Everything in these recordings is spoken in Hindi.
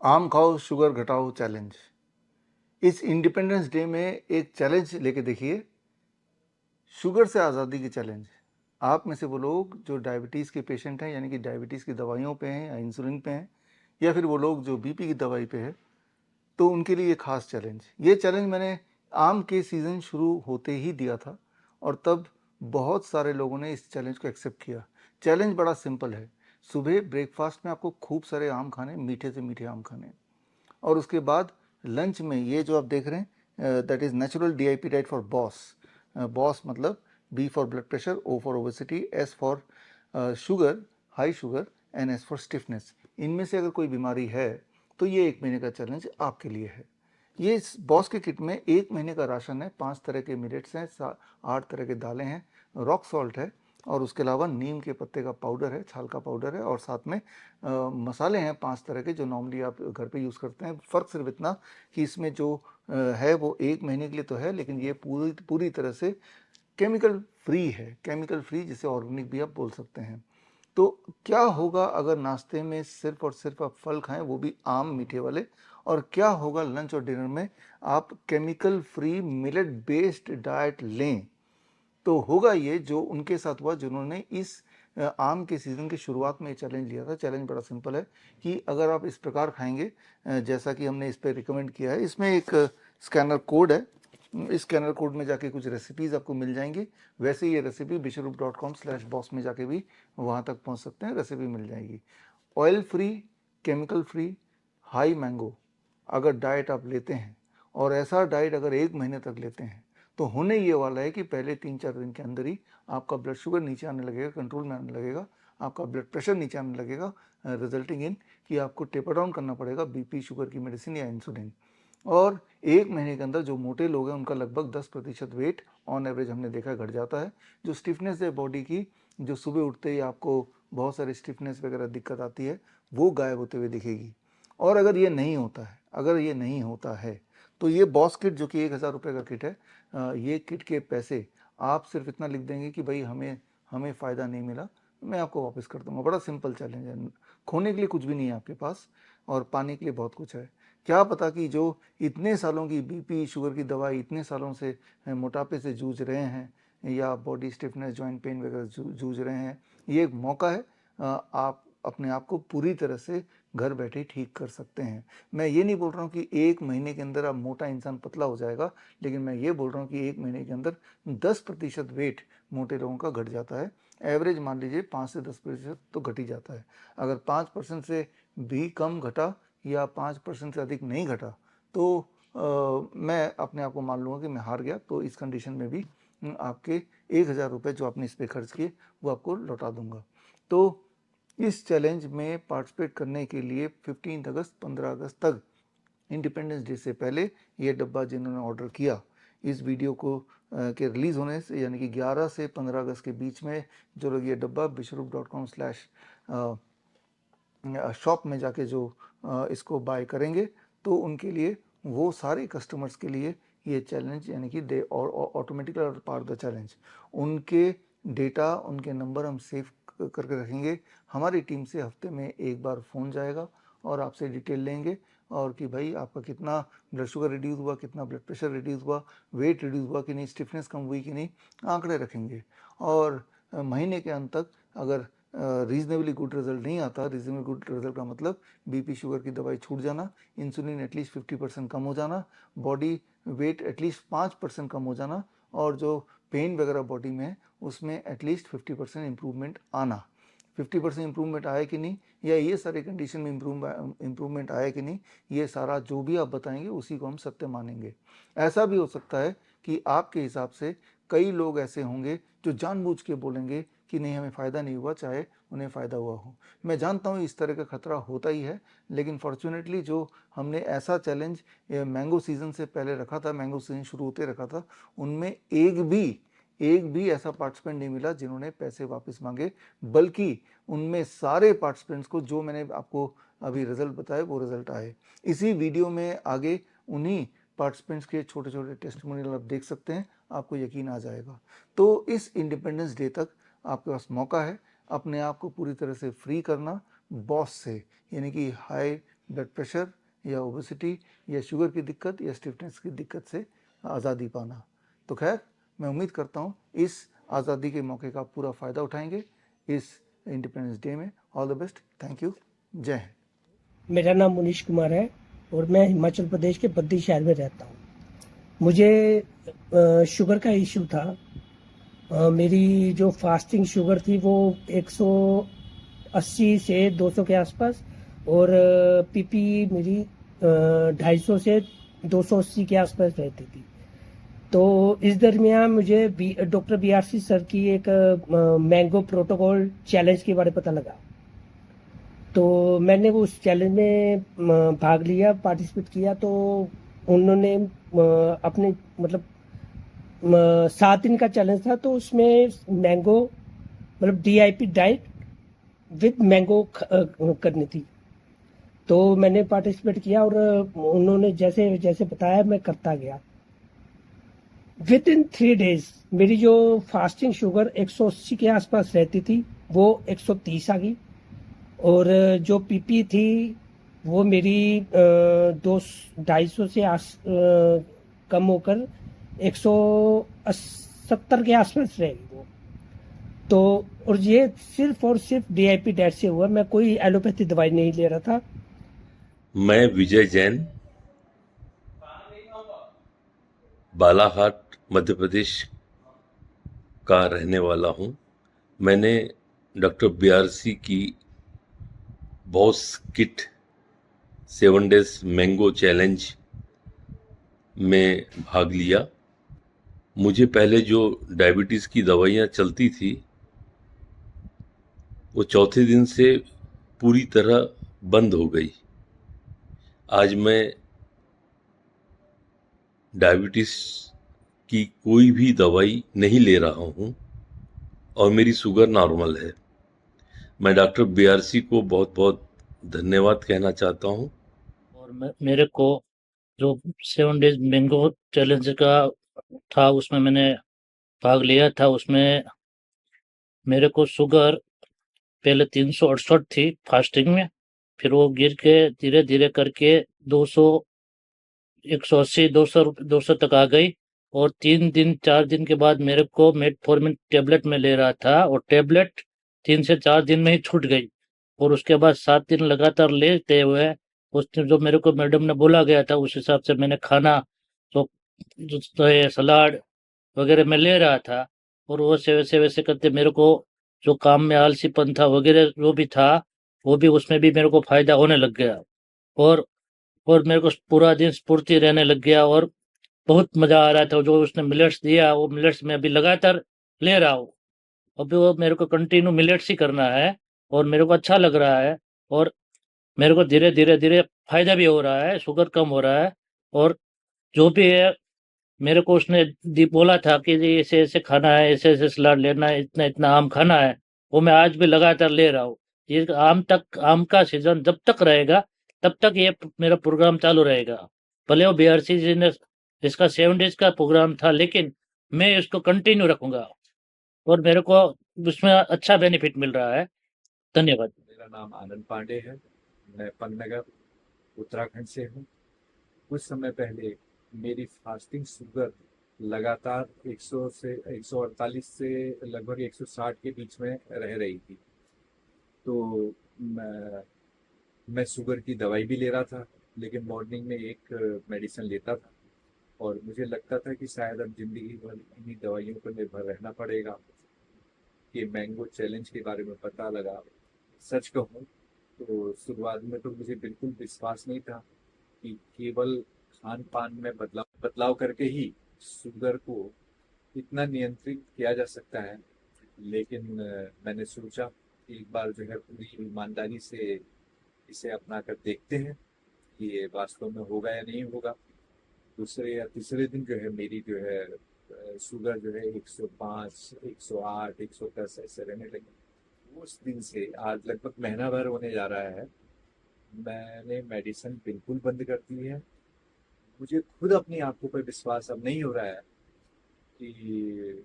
आम खाओ शुगर घटाओ चैलेंज। इस इंडिपेंडेंस डे में एक चैलेंज लेके देखिए, शुगर से आज़ादी की चैलेंज। आप में से वो लोग जो डायबिटीज़ के पेशेंट हैं, यानी कि डायबिटीज़ की दवाइयों पे हैं या इंसुलिन पे हैं, या फिर वो लोग जो बीपी की दवाई पे है, तो उनके लिए खास चैलेंज। ये चैलेंज मैंने आम के सीज़न शुरू होते ही दिया था और तब बहुत सारे लोगों ने इस चैलेंज को एक्सेप्ट किया। चैलेंज बड़ा सिंपल है। सुबह ब्रेकफास्ट में आपको खूब सारे आम खाने, मीठे से मीठे आम खाने, और उसके बाद लंच में ये जो आप देख रहे हैं, that is natural DIP diet for boss. Boss मतलब B for blood pressure, O for obesity, S for sugar, high sugar, and S for stiffness. इनमें से अगर कोई बीमारी है तो ये 1 महीने का चैलेंज आपके लिए है। ये इस बॉस के किट में 1 महीने का राशन है। 5 तरह के मिलेट्स हैं, 8 तरह के दालें हैं, रॉक सॉल्ट है, और उसके अलावा नीम के पत्ते का पाउडर है, छाल का पाउडर है, और साथ में मसाले हैं 5 तरह के जो नॉर्मली आप घर पे यूज़ करते हैं। फ़र्क सिर्फ इतना कि इसमें जो है वो 1 महीने के लिए तो है, लेकिन ये पूरी पूरी तरह से केमिकल फ्री है। केमिकल फ्री, जिसे ऑर्गेनिक भी आप बोल सकते हैं। तो क्या होगा अगर नाश्ते में सिर्फ और सिर्फ आप फल खाएं, वो भी आम मीठे वाले, और क्या होगा लंच और डिनर में आप chemical free millet based diet लें? तो होगा ये जो उनके साथ हुआ जिन्होंने इस आम के सीज़न की शुरुआत में ये चैलेंज लिया था। चैलेंज बड़ा सिंपल है कि अगर आप इस प्रकार खाएंगे जैसा कि हमने इस पे रिकमेंड किया है। इसमें एक स्कैनर कोड है। इस स्कैनर कोड में जाके कुछ रेसिपीज़ आपको मिल जाएंगी। वैसे ये रेसिपी bishrup.com/boss में जाके भी वहाँ तक पहुँच सकते हैं, रेसिपी मिल जाएगी। Oil free, chemical free, high mango अगर डाइट आप लेते हैं, और ऐसा डाइट अगर 1 महीने तक लेते हैं, तो होने ये वाला है कि पहले 3-4 दिन के अंदर ही आपका ब्लड शुगर नीचे आने लगेगा, कंट्रोल में आने लगेगा, आपका ब्लड प्रेशर नीचे आने लगेगा, रिजल्टिंग इन कि आपको टेपर डाउन करना पड़ेगा बीपी शुगर की मेडिसिन या इंसुलिन। और 1 महीने के अंदर जो मोटे लोग हैं उनका लगभग 10% वेट ऑन एवरेज हमने देखा घट जाता है। जो स्टिफनेस है बॉडी की, जो सुबह उठते ही आपको बहुत सारी स्टिफनेस वगैरह दिक्कत आती है, वो गायब होते हुए दिखेगी। और अगर ये नहीं होता है, तो ये बॉस किट जो कि 1,000 रुपये का किट है, ये किट के पैसे आप सिर्फ इतना लिख देंगे कि भाई हमें हमें फ़ायदा नहीं मिला, मैं आपको वापस कर दूंगा। बड़ा सिंपल चैलेंज है। खोने के लिए कुछ भी नहीं है आपके पास, और पाने के लिए बहुत कुछ है। क्या पता कि जो इतने सालों की बीपी शुगर की दवाई, इतने सालों से मोटापे से जूझ रहे हैं, या बॉडी स्टिफनेस, जॉइंट पेन वगैरह जूझ रहे हैं, ये एक मौका है। आप अपने आप को पूरी तरह से घर बैठे ठीक कर सकते हैं। मैं ये नहीं बोल रहा हूँ कि 1 महीने के अंदर आप मोटा इंसान पतला हो जाएगा, लेकिन मैं ये बोल रहा हूँ कि 1 महीने के अंदर 10% वेट मोटे लोगों का घट जाता है। एवरेज मान लीजिए 5 से 10% तो घट ही जाता है। अगर 5% से भी कम घटा या 5% से अधिक नहीं घटा, तो मैं अपने आप को मान लूँगा कि मैं हार गया। तो इस कंडीशन में भी आपके 1,000 रुपये जो आपने इस पर खर्च किए वो आपको लौटा दूंगा। तो इस चैलेंज में पार्टिसिपेट करने के लिए 15 अगस्त 15 अगस्त तक, इंडिपेंडेंस डे से पहले, ये डब्बा जिन्होंने ऑर्डर किया, इस वीडियो को के रिलीज़ होने से यानी कि 11 से 15 अगस्त के बीच में जो लोग ये डब्बा bishrup.com/शॉप में जाके जो इसको बाय करेंगे, तो उनके लिए, वो सारे कस्टमर्स के लिए ये चैलेंज, यानी कि they automatically are part the challenge. उनके डेटा, उनके नंबर हम सेव करके रखेंगे। हमारी टीम से हफ्ते में एक बार फ़ोन जाएगा और आपसे डिटेल लेंगे, और कि भाई आपका कितना ब्लड शुगर रिड्यूस हुआ, कितना ब्लड प्रेशर रिड्यूस हुआ, वेट रिड्यूस हुआ कि नहीं, स्टिफनेस कम हुई कि नहीं, आंकड़े रखेंगे। और महीने के अंत तक अगर रीजनेबली गुड रिजल्ट नहीं आता, रीजनेबल गुड रिजल्ट का मतलब बीपी शुगर की दवाई छूट जाना, इंसुलिन एटलीस्ट 50% कम हो जाना, बॉडी वेट एटलीस्ट 5% कम हो जाना, और जो पेन वगैरह बॉडी में है उसमें एटलीस्ट 50% इम्प्रूवमेंट आना। 50% इम्प्रूवमेंट आया कि नहीं, या ये सारे कंडीशन में इम्प्रूवमेंट आया कि नहीं, ये सारा जो भी आप बताएंगे उसी को हम सत्य मानेंगे। ऐसा भी हो सकता है कि आपके हिसाब से कई लोग ऐसे होंगे जो जानबूझ के बोलेंगे कि नहीं, हमें फ़ायदा नहीं हुआ, चाहे उन्हें फ़ायदा हुआ हो। मैं जानता हूँ इस तरह का खतरा होता ही है, लेकिन फॉर्चुनेटली जो हमने ऐसा चैलेंज मैंगो सीज़न से पहले रखा था, मैंगो सीज़न शुरू होते रखा था, उनमें एक भी ऐसा पार्टिसिपेंट नहीं मिला जिन्होंने पैसे वापस मांगे, बल्कि उनमें सारे पार्टिसिपेंट्स को जो मैंने आपको अभी रिजल्ट बताए वो रिजल्ट आए। इसी वीडियो में आगे उन्हीं पार्टिसिपेंट्स के छोटे छोटे टेस्टिमोनियल आप देख सकते हैं, आपको यकीन आ जाएगा। तो इस इंडिपेंडेंस डे तक आपके पास मौका है अपने आप को पूरी तरह से फ्री करना बॉस से, यानी कि हाई ब्लड प्रेशर या ओबेसिटी या शुगर की दिक्कत या स्टिफनेस की दिक्कत से आज़ादी पाना। तो खैर, मैं उम्मीद करता हूँ इस आज़ादी के मौके का पूरा फ़ायदा उठाएंगे इस इंडिपेंडेंस डे में। All the best, thank you, जय हिंद। मेरा नाम मुनीश कुमार है और मैं हिमाचल प्रदेश के बद्दी शहर में रहता हूँ। मुझे शुगर का इश्यू था। मेरी जो फास्टिंग शुगर थी वो 180 से 200 के आसपास, और पीपी मेरी 250 से 280 के आसपास रहती थी। तो इस दरमियान मुझे डॉक्टर BRC सर की एक मैंगो प्रोटोकॉल चैलेंज के बारे में पता लगा। तो मैंने वो उस चैलेंज में भाग लिया, पार्टिसिपेट किया। तो उन्होंने अपने मतलब 7 दिन का चैलेंज था, तो उसमें मैंगो मतलब DIP डाइट विद मैंगो करनी थी। तो मैंने पार्टिसिपेट किया और उन्होंने जैसे जैसे बताया मैं करता गया। विद इन 3 डेज मेरी जो फास्टिंग शुगर 180 के आसपास रहती थी वो 130 आ गई, और जो पीपी थी वो मेरी 250 से कम होकर 170 के आसपास रहेगी वो। तो और ये सिर्फ और सिर्फ DIP डाइट से हुआ, मैं कोई एलोपैथी दवाई नहीं ले रहा था। मैं विजय जैन, बालाघाट मध्य प्रदेश का रहने वाला हूँ। मैंने डॉक्टर BRC की boss kit 7 days mango challenge में भाग लिया। मुझे पहले जो डायबिटीज़ की दवाइयाँ चलती थी वो चौथे दिन से पूरी तरह बंद हो गई। आज मैं डायबिटीज़ की कोई भी दवाई नहीं ले रहा हूँ और मेरी शुगर नॉर्मल है। मैं डॉक्टर BRC को बहुत बहुत धन्यवाद कहना चाहता हूँ। और मेरे को जो 7 डेज मैंगो चैलेंज का था उसमें मैंने भाग लिया था। उसमें मेरे को शुगर पहले 368 थी फास्टिंग में, फिर वो गिर के धीरे धीरे करके 200 180 200 तक आ गई। और 3 दिन 4 दिन के बाद मेरे को मेटफॉर्मिन टेबलेट में ले रहा था, और टेबलेट 3 से 4 दिन में ही छूट गई। और उसके बाद 7 दिन लगातार लेते हुए उस दिन जो मेरे को मैडम ने बोला गया था उस हिसाब से मैंने खाना तो जो ये सलाद वगैरह मैं ले रहा था। और वो वैसे वैसे करते मेरे को जो काम में आलसीपन था वगैरह जो भी था वो भी उसमें भी मेरे को फायदा होने लग गया। और और मेरे को पूरा दिन स्फूर्ति रहने लग गया और बहुत मजा आ रहा था। जो उसने मिलेट्स दिया वो मिलेट्स में अभी लगातार ले रहा हूँ। अभी वो मेरे को कंटिन्यू मिलेट्स ही करना है और मेरे को अच्छा लग रहा है। और मेरे को धीरे धीरे धीरे फायदा भी हो रहा है, शुगर कम हो रहा है। और जो भी है मेरे को उसने बोला था कि जी ऐसे ऐसे खाना है, ऐसे ऐसे सलाद लेना है, इतना इतना आम खाना है, वो मैं आज भी लगातार ले रहा हूँ। ये आम का सीजन जब तक रहेगा तब तक ये मेरा प्रोग्राम चालू रहेगा। भले वो BRC जी ने इसका 7 डेज का प्रोग्राम था लेकिन मैं इसको कंटिन्यू रखूंगा और मेरे को उसमें अच्छा बेनिफिट मिल रहा है। धन्यवाद। मेरा नाम आनंद पांडे है। मैं पन्नगर उत्तराखंड से हूँ। कुछ समय पहले मेरी फास्टिंग शुगर लगातार 100 से 148 से लगभग 160 के बीच में रह रही थी। तो मैं शुगर की दवाई भी ले रहा था, लेकिन मॉर्निंग में एक मेडिसिन लेता था और मुझे लगता था कि शायद अब जिंदगी भर इन्हीं दवाइयों पर निर्भर रहना पड़ेगा। कि मैंगो चैलेंज के बारे में पता लगा, सच कहूँ तो शुरुआत में तो मुझे बिल्कुल विश्वास नहीं था कि केवल खान पान में बदलाव करके ही शुगर को इतना नियंत्रित किया जा सकता है। लेकिन मैंने सोचा कि एक बार जो है पूरी ईमानदारी से इसे अपना कर देखते हैं कि ये वास्तव में होगा या नहीं होगा। दूसरे या तीसरे दिन जो है मेरी जो है शुगर जो है 105, 108, 110 ऐसे रहने लगी। उस दिन से आज लगभग महीना भर होने जा रहा है, मैंने मेडिसिन बिल्कुल बंद कर दी है। मुझे खुद अपनी आंखों पर विश्वास अब नहीं हो रहा है कि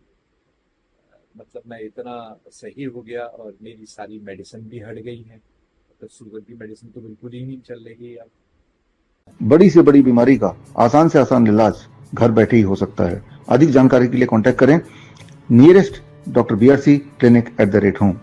मतलब मैं इतना सही हो गया और मेरी सारी मेडिसिन भी हट गई है। तो शुगर की मेडिसिन तो बिल्कुल ही नहीं चल रही है अब। बड़ी से बड़ी बीमारी का आसान से आसान इलाज घर बैठे ही हो सकता है। अधिक जानकारी के लिए कांटेक्ट करें नियरेस्ट डॉक्टर BRC clinic@home।